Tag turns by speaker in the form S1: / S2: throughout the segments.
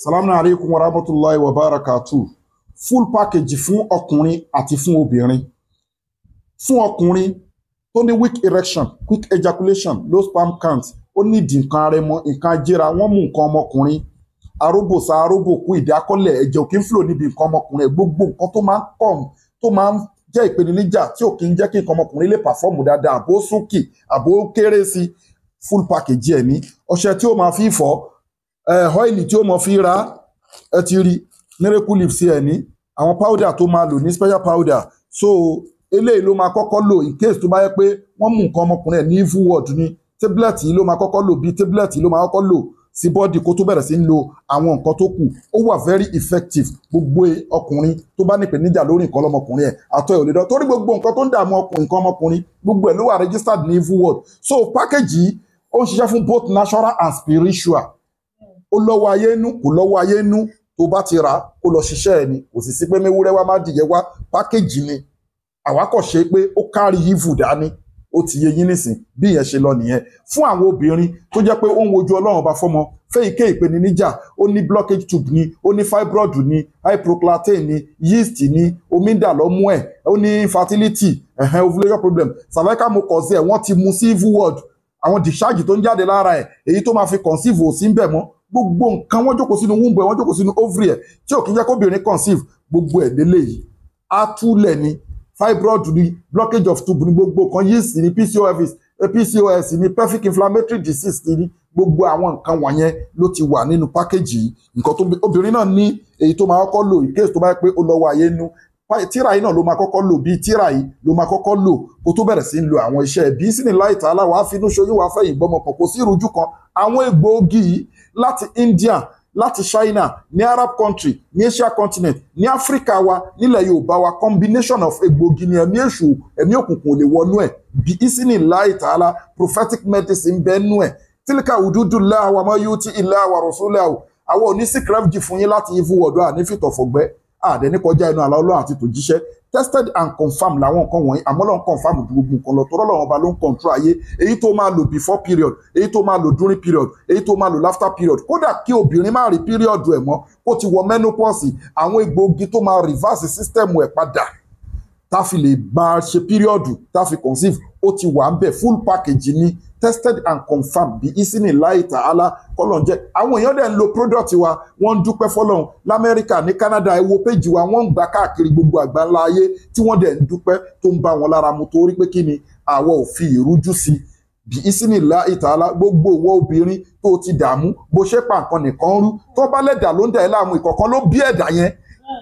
S1: Salamu alaikum wa rahmatullahi wa barakatuh. Full package fún ọkùnrin àti fún obìnrin. Fún ọkùnrin tó ní weak erection, quick ejaculation, low sperm count, ó ní ìdí nǹkan arẹmọ, nǹkan ajéra, wọ́n mú nǹkan ọmọkùnrin. Aróbòsá aróbòkú ìdákọ́lẹ̀ ẹ̀jẹ̀ òkè ń flow níbi nǹkan ọmọkùnrin ẹ̀ gbogbo nǹkan tó máa ń jẹ́ ìpèníjà tí ò kí ń jẹ́ kí nǹkan ọmọkùnrin lè pàfọ́ọ̀mù dáadáa àbó súnkì àbó kéré sí full package ẹ̀ ní. Ọṣẹ tí ó máa fi fọ̀ ọ́ìlì tí ó mọ̀ fi ra ẹ ti rí miracle leaves ẹ̀ ní àwọn powder tó máa lò ní special powder so eléyìí ló máa kọ́kọ́ lò in case tó bá yẹ pé wọ́n mú nǹkan ọmọkùnrin ẹ̀ ní evil word ní tablet yìí ló máa kọ́kọ́ lò bí tablet yìí ló máa kọ́kọ́ lò sí bọ́ọ̀dì kó tó bẹ̀rẹ̀ sí ń lo àwọn nǹkan tó kù ó wà very effective gbogbo ọkùnrin tó bá ní ìpèníjà lórí nǹkan ọmọkùnrin ẹ̀ àtọ́ ẹ̀ ò lè dán torí gbogbo nǹkan tó ń dààmú nǹkan ọmọkùnrin gbogbo ẹ̀ ló wà registered ní evil word so package yìí ó ń ṣiṣẹ́ fún both natural and spiritual ó lọ́wọ́ ayé nú kò lọ́wọ́ ayé nú tó bá ti rà kó lọ ṣiṣẹ́ ẹni kò sì sí pé mewúrẹ́ wá má dìyẹ wá pákéjì ni àwa kò ṣe pé ó kárí yífù dání ó ti yé yín nísìn bí ìyẹn ṣe lọ nìyẹn fún àwọn obìnrin tó jẹ́ pé ó ń wojú ọlọ́run bá fọ́mọ fẹ́yìíké ìpèníjà ó ní blockage tube ni ó ní fibroid ni hyperclatine ni yeast ni omi ń dà lọ́mú ẹ̀ ó ní infertility ovulation problem cervical mucus ẹ̀ wọ́n ti mú sí evil word àwọn discharge tó ń jáde lára ẹ̀ èyí tó máa fi conceive ò sí ń bẹ̀ mọ́ gbogbo nǹkan wọ́n jókòó sínú womb ẹ̀ wọ́n jókòó sínú ovary ẹ̀ tí ò kí ń jẹ́ kóbìnrin conceive gbogbo ẹ̀ lélẹ́yìí atúlẹ̀ ni fibroid ni blockage of tube ni gbogbo kan yeast ni PCOS ni pelvic inflammatory disease ni gbogbo àwọn nǹkan wọ̀nyẹn ló ti wà nínú package yìí nǹkan tó obìnrin náà ní èyí tó máa kọ́kọ́ lò in case tó bá yẹ pé ó lọ́wọ́ ayé nú tíra yìí náà ló máa kọ́kọ́ lò bíi tíra yìí ló máa kọ́kọ́ lò kó tó bẹ̀rẹ̀ sí ń lo àwọn iṣẹ́ ẹ̀bí sínú láìta aláwọ̀ àfinú ṣoyún wàá fẹ̀yìn gbọ́mọpọ̀ kò sí ìrújú kan àwọn egbòogi yìí láti India láti China ní Arab country ní Asia continent ní Africa wa nílẹ̀ Yorùbá wa combination of egbòogi ni ẹ̀mí èṣù ẹ̀mí òkùnkùn ò lè wọnú ẹ̀ bí ìsínì láìta alá prophetic medicine bẹ́ẹ̀nú ẹ̀ tílíkà òdúdú láwa máa yóò tí ilé àwa rọ̀sọ́lẹ̀ àwọn onísìkírẹ́fì fún yín láti evil word ànífìtọ̀fọ̀gbẹ́ àdẹni kọjá inú àlá Ọlọ́run àti tòjíṣẹ́ tested and confirmed làwọn nǹkan wọ̀nyí àmọ́ Ọlọ́run confirm gbogbo nǹkan lọ tọ́rọ́ Ọlọ́run ọba ló ń control ayé èyí tó máa lò before period èyí tó máa lò during period èyí tó máa lò after period kódà kí obìnrin má rí period ẹ̀ mọ́ kó ti wọ menopause àwọn egbòogi tó máa reverse system ẹ̀ padà tá fi lè máa ṣe period tá fi conceive ó ti wà ń bẹ̀ full package ní tested and confirmed bí ìsínì láì tààlà kọ́lọ́n jẹ́ àwọn èèyàn dẹ̀ ń lo product wa wọ́n ń dúpẹ́ fọ́lọ́run lamẹ́ríkà ní Canada ẹ wo péjì wa wọ́n ń gbà káàkiri gbogbo àgbáńlá ayé tí wọ́n dẹ̀ ń dúpẹ́ tó ń bá wọn lára mu torí pé kí ni àwọ̀ ò fi ìrújú sí bí ìsínì láì tààlà gbogbo ìwọ obìnrin tó ti dààmú bó ṣe pa nǹkan nìkan rú tó bá lẹ́dà ló ń dà ẹ́ láàmú ìkọ̀kan ló bí ẹ̀dà yẹn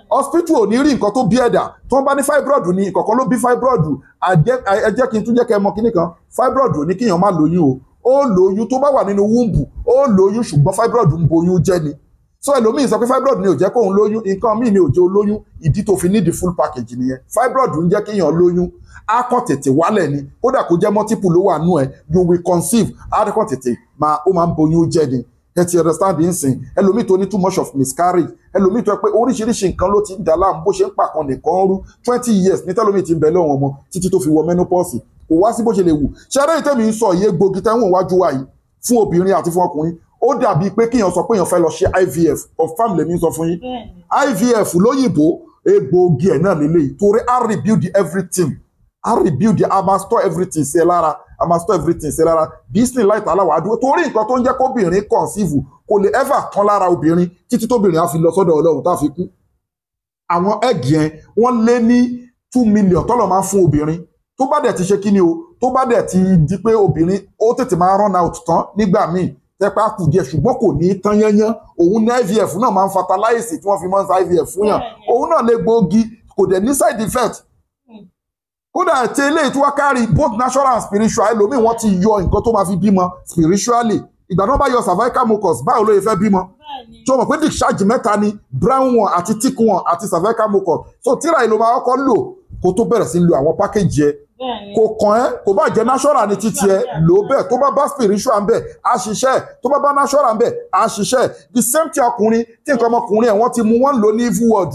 S1: hospital ò ní rí nǹkan tó bí ẹ̀dà tó ń bá ní fibroid ní ìkọ̀kan ló bí fibroid ẹ jẹ́ kí n tún jẹ́ kẹ́ mọ̀ kíní kan fibroid ò ní kíyàn má lóyún o ó lóyún tó bá wà nínú wúńbù ó lóyún ṣùgbọ́n fibroid ń boyún jẹ́ ni so ẹlòmíì sọ pé fibroid ni ò jẹ́ kóun lóyún nǹkan míì ni ò jẹ́ olóyún ìdí tó fi nídìí full package nìyẹn fibroid ń jẹ́ kíyàn lóyún á kàn tètè wálẹ̀ ni kódà kó jẹ́ multiple ló wà nú ẹ̀ you will conceive á kàn tètè ó máa ń boyún jẹ́ ni ẹ ti understand nsìn ẹlòmíì tó ní too much of miscarriage ẹlòmíì tó yẹ pé oríṣiríṣi nǹkan ló ti ń dà láàmú bó ṣe ń pàkan nìkan rú 20 years ní tẹlòmíì ti ń bẹ lọ́wọ́ ọmọ títí tó fi wọ menopause kò wá sí bó ṣe lè wù ṣẹ́rẹ́ ìtẹ́mi ń sọ iye gbòógì tẹ́wọ̀n wájú wa yìí fún obìnrin àti fún ọkùnrin ó dàbí pé kíyàn sọ pé èèyàn fẹ́ lọ ṣe IVF of family mi sọ fún yín IVF lóyìnbó egbòogi ẹ̀ náà lélẹ́yìí torí I rebuild everything I rebuild I must store everything ṣe lára I must store everything ṣe lára Disney light aláwọ̀ àdúgbò torí nǹkan tó ń jẹ́ kóbìnrin conceive kò lè ever tán lára obìnrin títí tóbìnrin á fi lọ sọ́dọ̀ Ọlọ́run tá fi kú àwọn ẹ̀gì yẹn wọ́n lé ní 2 million tọ́lọ̀ máa ń fún obìnrin tó bá dẹ̀ ti ṣe kí ni o tó bá dẹ̀ ti di pé obìnrin ó tètè máa run out tán nígbà míì tẹ́pẹ́ á kù díẹ̀ ṣùgbọ́n kò ní tán yányán òun ní IVF náà máa ń fertilize tí wọ́n fi máa ń sa IVF fún yàn òun náà lè gbòógì kò dẹ̀ ní side effect kódà àti eléyìí tí wọ́n kárí both natural and spiritual ẹlòmíì wọ́n ti yọ nǹkan tó máa fi bímọ spiritually ìgbà náà bá yọ cervical mucus báwo ló yẹ fẹ́ bímọ tí wọ́n mọ̀ pé discharge mẹ́ta ni brown one àti thick one àti cervical mucus so tíra ìlú máa kọ́kọ́ lò kó tó bẹ̀rẹ̀ sí lo àwọn package ẹ kò kàn ẹ́ kò bá jẹ́ natural ní títí ẹ lò bẹ́ẹ̀ tó bá spiritual bẹ́ẹ̀ á ṣiṣẹ́ tó bá natural bẹ́ẹ̀ á ṣiṣẹ́ the same thing ọkùnrin tí nǹkan ọmọkùnrin ẹ̀ wọ́n ti mú wọ́n lò ní evil word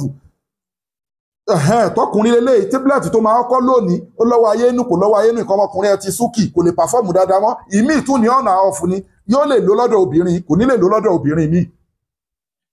S1: tọkùnrin lélẹ́yìí tablet tó máa kọ́ lónìí ó lọ́wọ́ ayé inú kò lọ́wọ́ ayé inú nǹkan ọmọkùnrin ẹ ti súnkì kò lè pàfọ́ọ̀mù dáadáa mọ́ ìmí ìtún ní ọ̀nà ọ̀fun ni yóò lè lò lọ́dọ̀ obìnrin kò ní lè lò lọ́dọ̀ obìnrin míì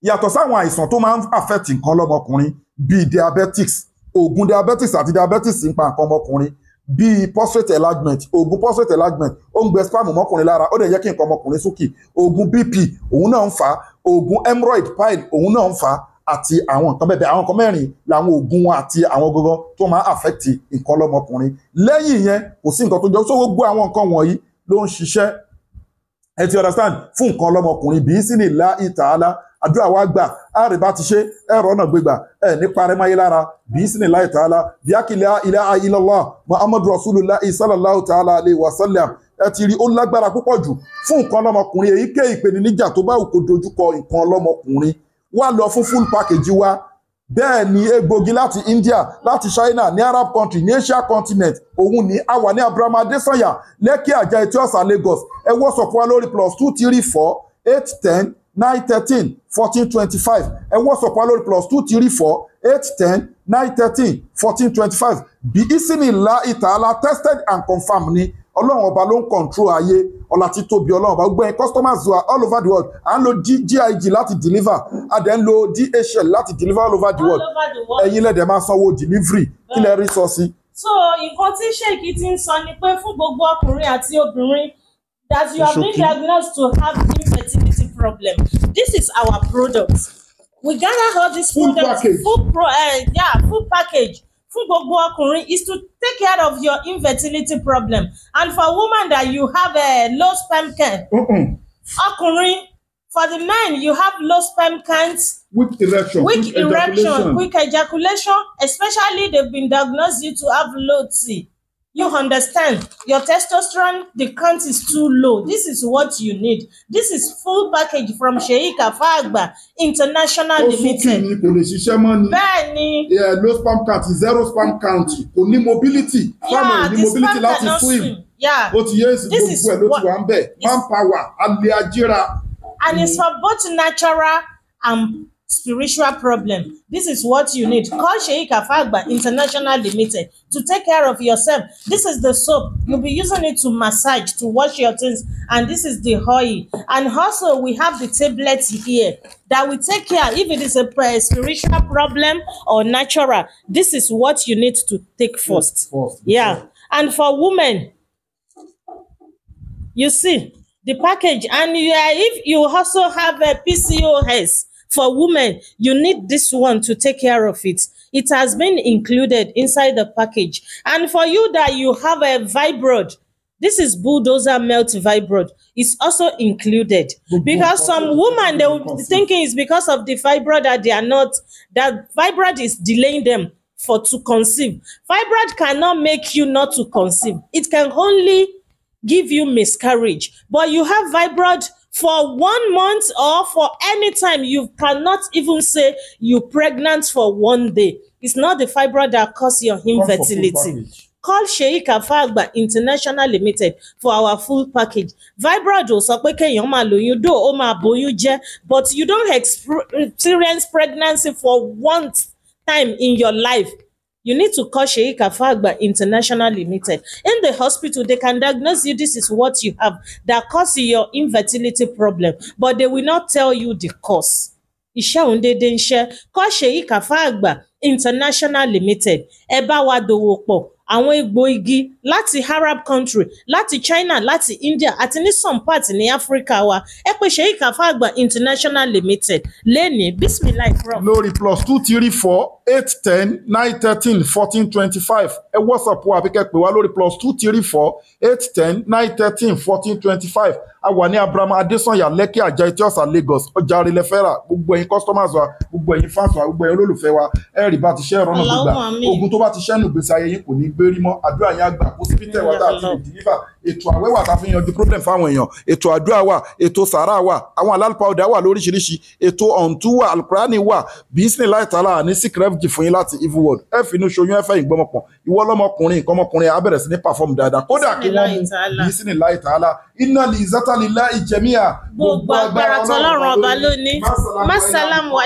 S1: yàtọ̀ sáwọn àìsàn tó máa ń affect nǹkan lọ́mọkùnrin bíi diabetics, oògùn diabetics àti diabetes ń pa nǹkan ọmọkùnrin, bíi prostate enlargement, oògùn prostate enlargement ó ń gbẹ spam ọmọkùnrin lára ó dẹ̀ jẹ́ kí nǹkan ọmọkùnrin súnkì, oògùn BP òun náà ń fà á, oògùn hemorrhoid pile òun náà ń fà á, àti àwọn nǹkan bẹ́ẹ̀ àwọn nǹkan mẹ́rin làwọn oògùn wọn àti àwọn gangan tó máa affect nǹkan lọ́mọkùnrin. Lẹ́yìn yẹn kò sí nǹkan tó jọ, so gbogbo àwọn nǹkan wọ̀nyí ló ń ṣiṣẹ́, ẹ ti understand, fún nǹkan lọ́mọkùnrin bí sí ní láì tààlà. Àdúrà wa gbà ààrẹ bá ti ṣe ẹ̀rọ ọ̀nà gbégbà ẹ̀ nípa rẹ̀ máyé lára bí sí ní láì tààlà bí akílẹ̀ ilaha illallah muhammadu rasulullah sallallahu ta'ala alayhi wa sallam. Ẹ ti rí ó lágbára púpọ̀ jù fún nǹkan lọ́mọkùnrin, èyíkéyìí ìpèníjà tó bá wù kó dojúkọ nǹkan lọ́mọkùnrin wá lọ fún full package wa. Bẹ́ẹ̀ ni egbògi láti India, láti China, ní Arab country, ní Asia continent, òun ni a wà ní Abraham Adesanya Lekki Ajah Etiosa Lagos. Ẹ WhatsApp wa lórí +234 810 913 1425. Ẹ WhatsApp wa lórí +234 810 913 1425. Bí ìsìnìlá ìtàlá tested and confirmed ni Ọlọ́run ọba ló ń control ayé, ọlá tí tóbi Ọlọ́run ọba gbogbo ẹ̀yin customers wa all over the world. À ń lo GIG láti deliver, a dẹ̀ ń lo DHL láti deliver all over the world. Ẹ̀yin lẹ́dẹ̀ máa sanwó delivery, kí lẹ rí sọ sí.
S2: So nǹkan tí Sheikh ti ń sọ ni pé fún gbogbo ọkùnrin àti obìnrin that you have been diagnosed to have infertility problem, this is our product. We gather all these products, full package. Fún gbogbo ọkùnrin is to take care of your infertility problem, and for women that you have a low sperm count. Ọkùnrin, for the men you have low sperm counts,
S1: weak erection,
S2: quick ejaculation, especially they've been diagnosed you to have low T. You understand? Your testosterone, the count is too low. This is what you need. This is full package from Sheikh Afagba International Limited. Bẹ́ẹ̀ni.
S1: Yeah, low sperm count, zero sperm count. Kò ní mobility.
S2: Yeah,
S1: the mobility láti swim.
S2: Yeah.
S1: Ó ti yé èsì gbogbo ẹ̀ ló ti wà ń bẹ̀. Manpower, alẹ́ ajíra.
S2: And it's for both natural and spiritual problem. This is what you need. Call Sheikh Afagba International Limited to take care of yourself. This is the soap. You'll be using it to massage, to wash your things. And this is the oil. And also we have the tablets here that will take care if it is a spiritual problem or natural. This is what you need to take first. Yeah. And for women, you see the package. And if you also have a PCOS, for women, you need this one to take care of it. It has been included inside the package. And for you that you have a fibroid, this is bulldozer melt fibroid. It's also included. Because some women, they will be thinking it's because of the fibroid that they are not, that fibroid is delaying them to conceive. Fibroid cannot make you not to conceive. It can only give you miscarriage. But you have fibroid for 1 month or for any time, you cannot even say you're pregnant for 1 day. It's not the fibroid that causes your infertility. Call Sheikh Afagba International Limited for our full package. Fibroid ò sọ pé kéèyàn máa lóyún, dó ó máa bóyún jẹ́, but you don't experience pregnancy for one time in your life. You need to call Sheikh Afagba International Limited. In the hospital, they can diagnose you. This is what you have that causes your infertility problem, but they will not tell you the cause. Iṣẹ́ òun dédé ń ṣe. Call Sheikh Afagba International Limited. Ẹ bá wa dòwò pọ̀. Àwọn egbò igi láti Arab country, láti China, láti India, àti ní some parts ní Africa wa. Ẹ pè Sheikh Afagba International Limited. Lẹ́ni, bismillah prof.
S1: Lórí +234 810 913 1425. Ẹ WhatsApp wa àbí kẹ́ pè wá lórí +234 810 913 1425. A wà ní Abraham Adesanya Lekki Ajah Etiosa Lagos. Ọjà rẹ̀ lẹ fẹ́ rà. Gbogbo ẹ̀yin customers wa, gbogbo ẹ̀yin fans wa, gbogbo ẹ̀yin olólùfẹ́ wa. Ẹ rí bá ti ṣe ìrọ̀nà gbígbà. Ogun tó bá ti ṣẹ́nu gbèsè ayé yín kò ní gbérí mọ́. Àdúrà yín àgbà. Hospital wa tá a ti lè deliver. Ètò àwẹ̀ wà tá a fi yanjú problem fáwọn èèyàn. Ètò àdúrà wà, ètò sàárà wà, àwọn alálùpàdà wà lóríṣiríṣi. Ètò ọ̀ǹtú wà, Al-Qur'ani wà. Bismillah ta'ala ní sick refuge fún yín láti evil world. Ẹ finú ṣoyún ẹ fẹ́ ìgbọ́mọpọ̀. Ìwọ lọ́mọkùnrin, nǹkan ọmọkùnrin á bẹ̀rẹ̀ sí ní perform dáadáa. Kódà kí wọ́n mú Bismillah ta'ala. Inna li zata lillahi jami'a.
S2: Gbogbo agbára t'Ọlọ́run ọba lóní. Masalamu